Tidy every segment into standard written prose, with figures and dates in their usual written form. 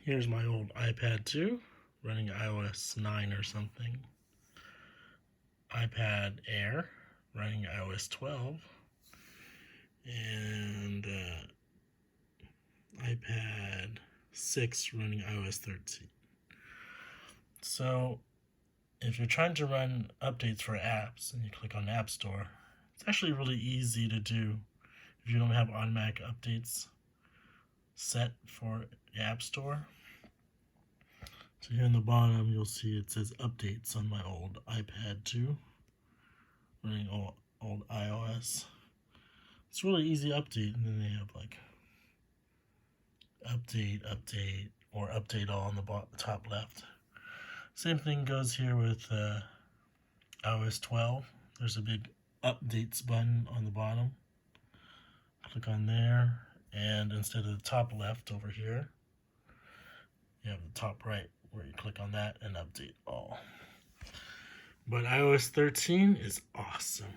Here's my old iPad 2 running iOS 9 or something. iPad Air running iOS 12. And iPad 6 running iOS 13. So if you're trying to run updates for apps and you click on App Store, it's actually really easy to do if you don't have automatic updates set for the App Store. So here in the bottom, you'll see it says updates on my old iPad 2 running old iOS. It's really easy to update, and then they have like update, or update all on the top left. Same thing goes here with iOS 12. There's a big updates button on the bottom. Click on there, and instead of the top left over here, you have the top right where you click on that and update all. But iOS 13 is awesome.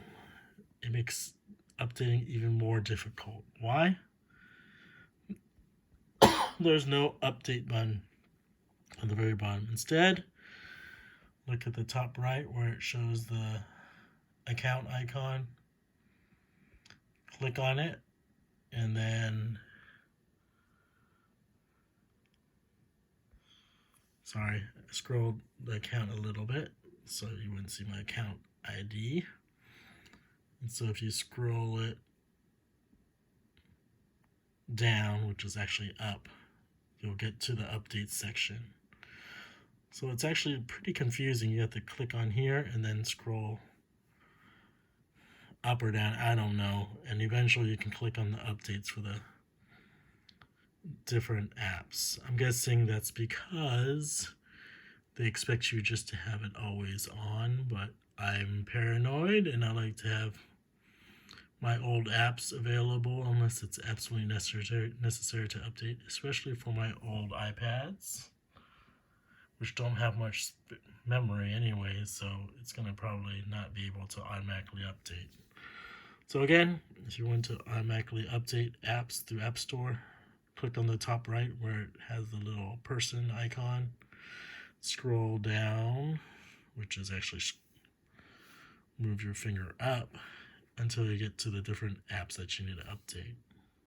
It makes updating even more difficult. Why? There's no update button on the very bottom. Instead, look at the top right where it shows the account icon. Click on it, and then I scrolled the account a little bit so you wouldn't see my account ID. And so if you scroll it down, which is actually up, you'll get to the update section. So it's actually pretty confusing. You have to click on here and then scroll up or down, I don't know, and eventually you can click on the updates for the different apps. I'm guessing that's because they expect you just to have it always on, but I'm paranoid and I like to have my old apps available unless it's absolutely necessary to update, especially for my old iPads, which don't have much memory anyway, so it's going to probably not be able to automatically update. So again, if you want to automatically update apps through App Store, click on the top right where it has the little person icon. Scroll down, which is actually move your finger up until you get to the different apps that you need to update.